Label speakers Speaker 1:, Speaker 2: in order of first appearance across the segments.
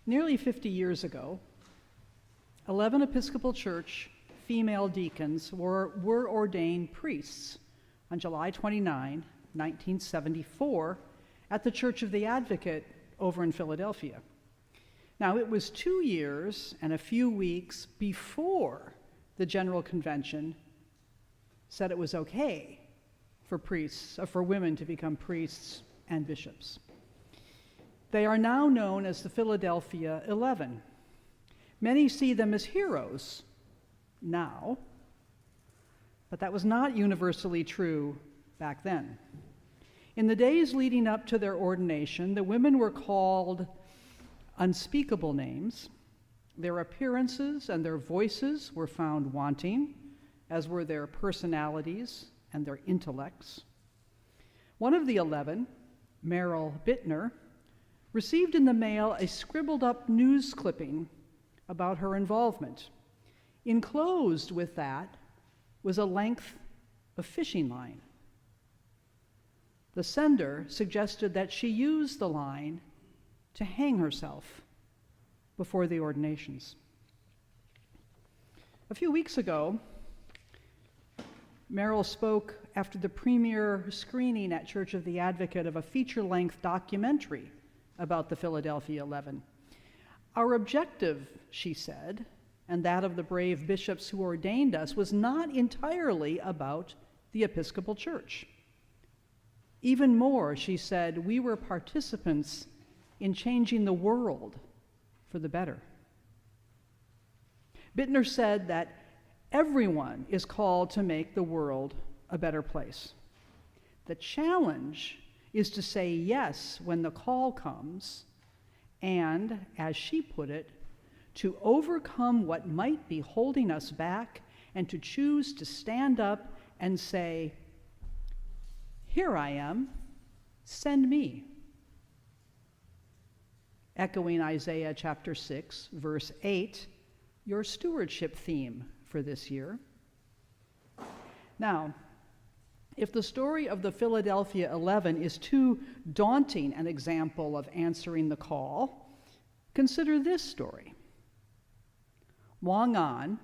Speaker 1: Nearly 50 years ago, 11 Episcopal Church female deacons were ordained priests on July 29, 1974, at the Church of the Advocate over in Philadelphia. Now, it was 2 years and a few weeks before the General Convention said it was okay for women to become priests and bishops. They are now known as the Philadelphia 11. Many see them as heroes now, but that was not universally true back then. In the days leading up to their ordination, the women were called unspeakable names. Their appearances and their voices were found wanting, as were their personalities and their intellects. One of the 11, Meryl Bittner, received in the mail a scribbled-up news clipping about her involvement. Enclosed with that was a length of fishing line. The sender suggested that she use the line to hang herself before the ordinations. A few weeks ago, Meryl spoke after the premiere screening at Church of the Advocate of a feature-length documentary about the Philadelphia 11. Our objective, she said, and that of the brave bishops who ordained us, was not entirely about the Episcopal Church. Even more, she said, we were participants in changing the world for the better. Bittner said that everyone is called to make the world a better place. The challenge is to say yes when the call comes, and, as she put it, to overcome what might be holding us back and to choose to stand up and say, "Here I am, send me." Echoing Isaiah chapter 6, verse 8, your stewardship theme for this year. Now, if the story of the Philadelphia 11 is too daunting an example of answering the call, consider this story. Wang An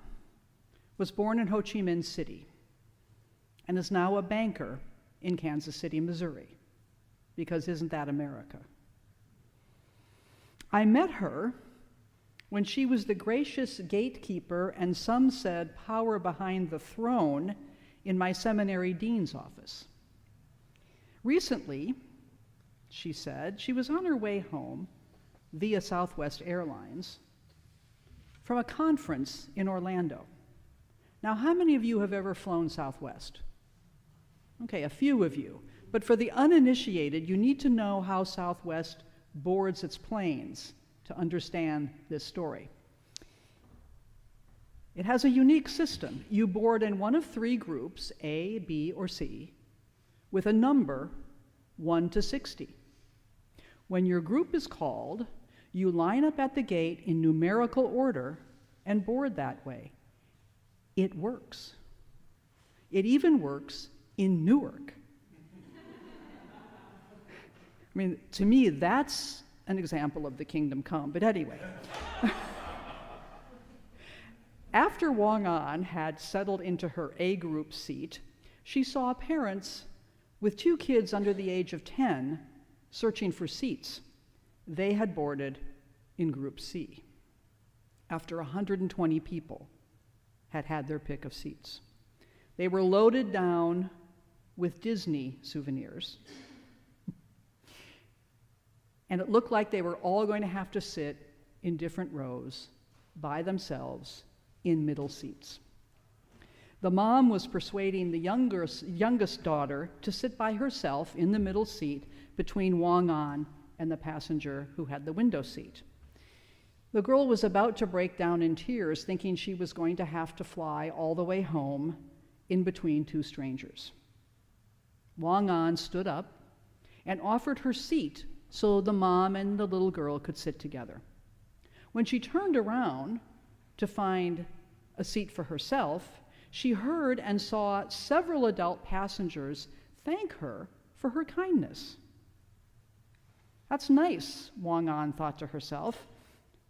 Speaker 1: was born in Ho Chi Minh City and is now a banker in Kansas City, Missouri, because isn't that America? I met her when she was the gracious gatekeeper and some said power behind the throne in my seminary dean's office. Recently, she said, she was on her way home via Southwest Airlines from a conference in Orlando. Now, how many of you have ever flown Southwest? Okay, a few of you. But for the uninitiated, you need to know how Southwest boards its planes to understand this story. It has a unique system. You board in one of three groups, A, B, or C, with a number 1 to 60. When your group is called, you line up at the gate in numerical order and board that way. It works. It even works in Newark. I mean, to me, that's an example of the kingdom come. But anyway. After Wang An had settled into her A group seat, she saw parents with 2 kids under the age of 10 searching for seats. They had boarded in group C after 120 people had had their pick of seats. They were loaded down with Disney souvenirs. And it looked like they were all going to have to sit in different rows by themselves in middle seats. The mom was persuading the youngest daughter to sit by herself in the middle seat between Wang An and the passenger who had the window seat. The girl was about to break down in tears, thinking she was going to have to fly all the way home in between 2 strangers. Wang An stood up and offered her seat so the mom and the little girl could sit together. When she turned around to find a seat for herself, she heard and saw several adult passengers thank her for her kindness. That's nice, Wang An thought to herself,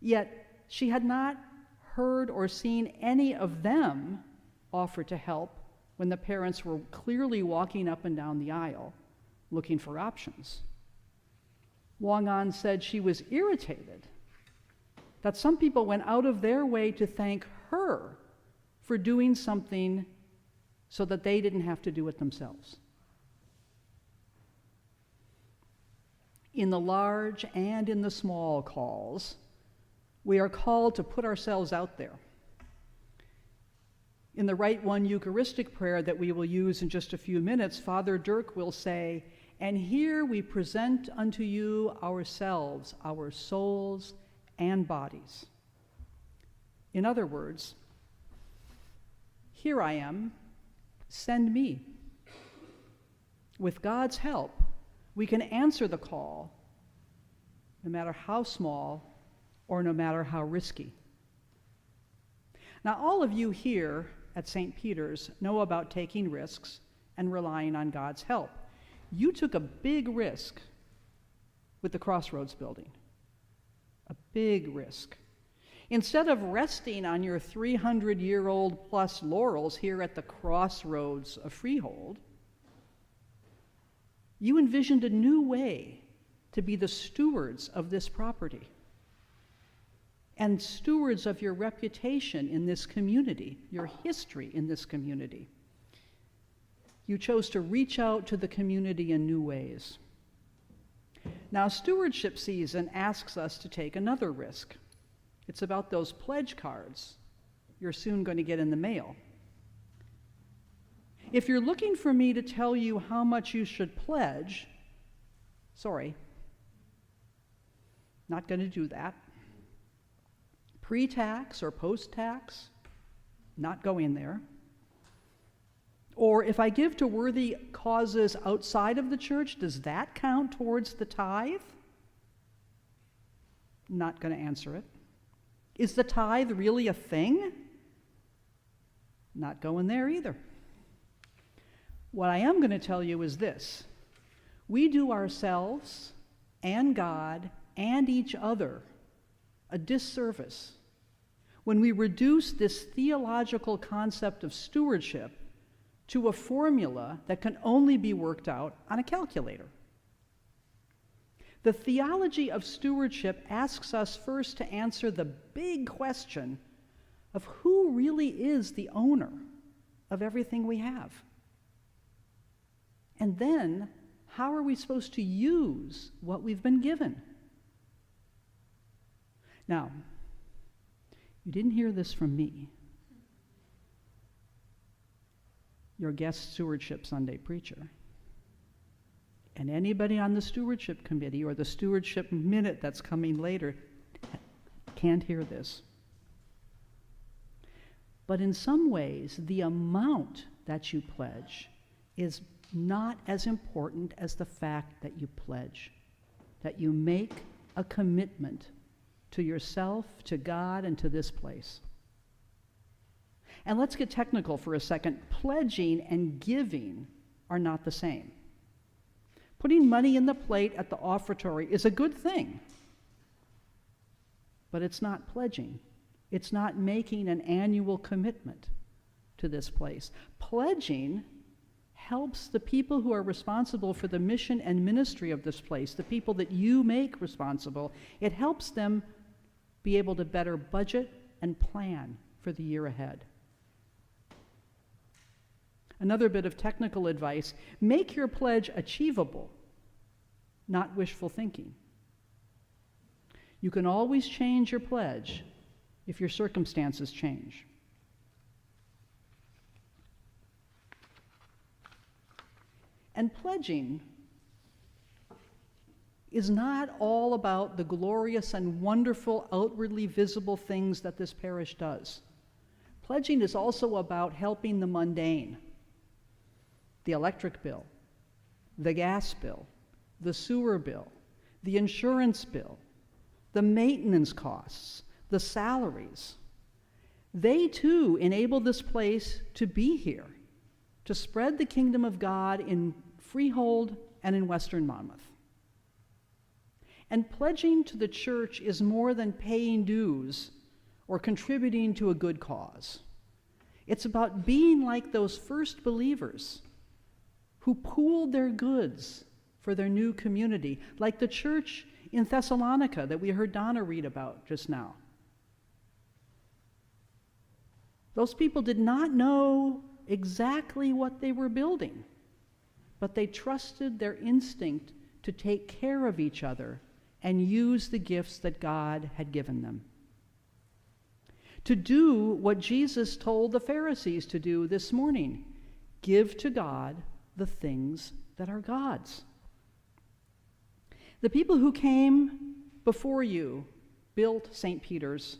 Speaker 1: Yet she had not heard or seen any of them offer to help when the parents were clearly walking up and down the aisle looking for options. Wang-an said she was irritated that some people went out of their way to thank her for doing something so that they didn't have to do it themselves. In the large and in the small calls, we are called to put ourselves out there. In the Rite One Eucharistic prayer that we will use in just a few minutes, Father Dirk will say, "And here we present unto you ourselves, our souls and bodies." In other words, here I am, send me. With God's help, we can answer the call, no matter how small or no matter how risky. Now, all of you here at St. Peter's know about taking risks and relying on God's help. You took a big risk with the Crossroads building. A big risk. Instead of resting on your 300-year-old plus laurels here at the crossroads of Freehold, you envisioned a new way to be the stewards of this property and stewards of your reputation in this community, your history in this community. You chose to reach out to the community in new ways. Now, stewardship season asks us to take another risk. It's about those pledge cards you're soon going to get in the mail. If you're looking for me to tell you how much you should pledge, sorry, not going to do that. Pre-tax or post-tax, not going there. Or if I give to worthy causes outside of the church, does that count towards the tithe? Not going to answer it. Is the tithe really a thing? Not going there either. What I am going to tell you is this. We do ourselves and God and each other a disservice when we reduce this theological concept of stewardship to a formula that can only be worked out on a calculator. The theology of stewardship asks us first to answer the big question of who really is the owner of everything we have. And then, how are we supposed to use what we've been given? Now, you didn't hear this from me, your guest stewardship Sunday preacher. And anybody on the stewardship committee or the stewardship minute that's coming later can't hear this. But in some ways, the amount that you pledge is not as important as the fact that you pledge, that you make a commitment to yourself, to God, and to this place. And let's get technical for a second. Pledging and giving are not the same. Putting money in the plate at the offertory is a good thing, but it's not pledging. It's not making an annual commitment to this place. Pledging helps the people who are responsible for the mission and ministry of this place, the people that you make responsible, it helps them be able to better budget and plan for the year ahead. Another bit of technical advice, make your pledge achievable, not wishful thinking. You can always change your pledge if your circumstances change. And pledging is not all about the glorious and wonderful, outwardly visible things that this parish does. Pledging is also about helping the mundane. The electric bill, the gas bill, the sewer bill, the insurance bill, the maintenance costs, the salaries. They too enable this place to be here, to spread the kingdom of God in Freehold and in Western Monmouth. And pledging to the church is more than paying dues or contributing to a good cause. It's about being like those first believers who pooled their goods for their new community, like the church in Thessalonica that we heard Donna read about just now. Those people did not know exactly what they were building, but they trusted their instinct to take care of each other and use the gifts that God had given them. To do what Jesus told the Pharisees to do this morning: give to God the things that are God's. The people who came before you built St. Peter's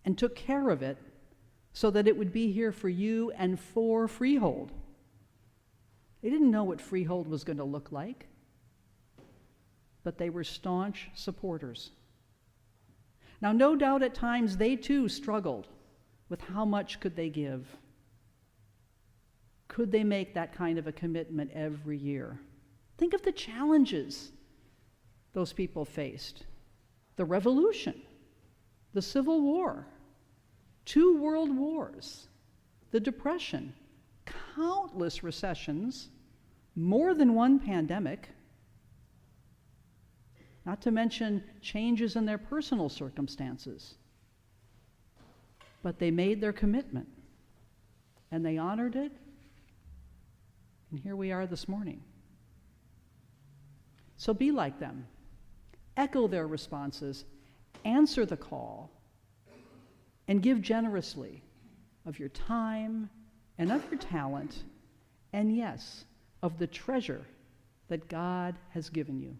Speaker 1: and took care of it so that it would be here for you and for Freehold. They didn't know what Freehold was going to look like, but they were staunch supporters. Now, no doubt at times they too struggled with how much could they give. Could they make that kind of a commitment every year? Think of the challenges those people faced. The Revolution, the Civil War, 2 world wars, the Depression, countless recessions, more than one pandemic, not to mention changes in their personal circumstances. But they made their commitment, and they honored it, and here we are this morning. So be like them. Echo their responses, answer the call, and give generously of your time and of your talent, and yes, of the treasure that God has given you.